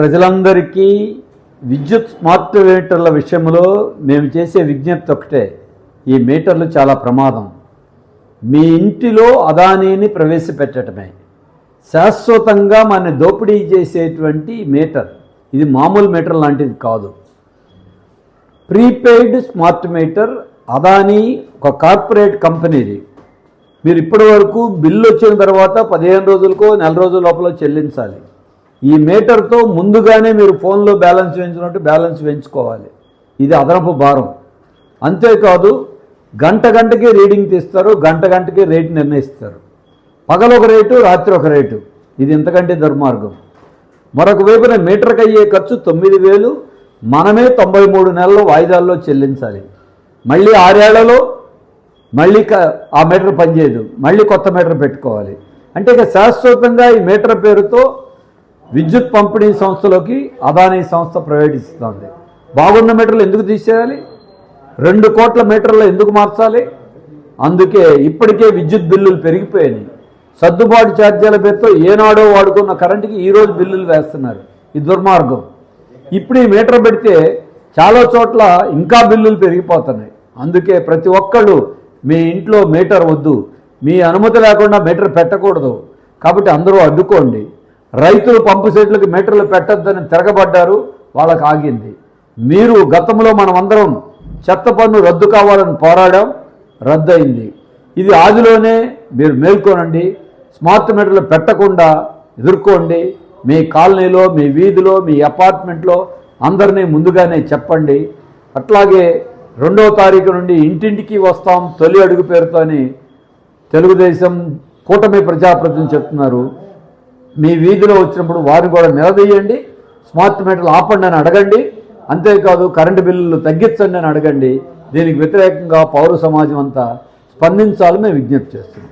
ప్రజలందరికీ విద్యుత్ స్మార్ట్ మీటర్ల విషయంలో మేము చేసే విజ్ఞప్తి ఒకటే, ఈ మీటర్లు చాలా ప్రమాదం. మీ ఇంటిలో అదానీని ప్రవేశపెట్టడమే శాశ్వతంగా మన దోపిడీ చేసేటువంటి మీటర్. ఇది మామూలు మీటర్ లాంటిది కాదు. ప్రీపెయిడ్ స్మార్ట్ మీటర్ అదానీ ఒక కార్పొరేట్ కంపెనీది. మీరు ఇప్పటి వరకు బిల్లు వచ్చిన తర్వాత 15 రోజులకో నెల రోజుల లోపల చెల్లించాలి. ఈ మీటర్తో ముందుగానే మీరు ఫోన్లో బ్యాలెన్స్ వేయించినట్టు బ్యాలెన్స్ వేయించుకోవాలి. ఇది అదనపు భారం. అంతేకాదు గంటకి రీడింగ్ తీస్తారు, గంటకి రేటు నిర్ణయిస్తారు. పగలు ఒక రేటు, రాత్రి ఒక రేటు. ఇది ఇంతకంటే దుర్మార్గం. మరొక వైపున మీటర్కి అయ్యే ఖర్చు 9,000, మనమే 93 నెలల వాయిదాల్లో చెల్లించాలి. మళ్ళీ 6 ఏళ్లలో మళ్ళీ ఆ మీటర్ పనిచేయదు, మళ్ళీ కొత్త మీటర్ పెట్టుకోవాలి. అంటే ఇక శాశ్వతంగా ఈ మీటర్ పేరుతో విద్యుత్ పంపిణీ సంస్థలోకి అదానీ సంస్థ ప్రవేశిస్తుంది. బాగున్న మీటర్లు ఎందుకు తీసేయాలి? 2 కోట్ల మీటర్లు ఎందుకు మార్చాలి? అందుకే ఇప్పటికే విద్యుత్ బిల్లులు పెరిగిపోయాయి. సర్దుబాటు ఛార్జీల పేరుతో ఏనాడో వాడుకున్న కరెంటుకి ఈరోజు బిల్లులు వేస్తున్నారు. ఇది దుర్మార్గం. ఇప్పుడు ఈ మీటర్ పెడితే చాలా చోట్ల ఇంకా బిల్లులు పెరిగిపోతున్నాయి. అందుకే ప్రతి ఒక్కళ్ళు మీ ఇంట్లో మీటర్ వద్దు, మీ అనుమతి లేకుండా మీటర్ పెట్టకూడదు. కాబట్టి అందరూ అడ్డుకోండి. రైతులు పంపు సెట్లకు మీటర్లు పెట్టొద్దని తిరగబడ్డారు, వాళ్ళకి ఆగింది. మీరు గతంలో మనమందరం చెత్త పన్ను రద్దు కావాలని పోరాడాం, రద్దయింది. ఇది ఆదిలోనే మీరు మేల్కోనండి. స్మార్ట్ మీటర్లు పెట్టకుండా ఎదుర్కోండి. మీ కాలనీలో, మీ వీధిలో, మీ అపార్ట్మెంట్లో అందరినీ ముందుగానే చెప్పండి. అట్లాగే 2వ తారీఖు నుండి ఇంటింటికి వస్తాం తొలి అడుగు పేరుతోని తెలుగుదేశం కూటమి ప్రజాప్రతినిధులు చెప్తున్నారు. మీ వీధిలో వచ్చినప్పుడు వారిని కూడా నిలదీయండి. స్మార్ట్ మీటర్లు ఆపండి అని అడగండి. అంతేకాదు కరెంటు బిల్లులు తగ్గించండి అని అడగండి. దీనికి వ్యతిరేకంగా పౌర సమాజం అంతా స్పందించాలని మేము విజ్ఞప్తి చేస్తున్నాం.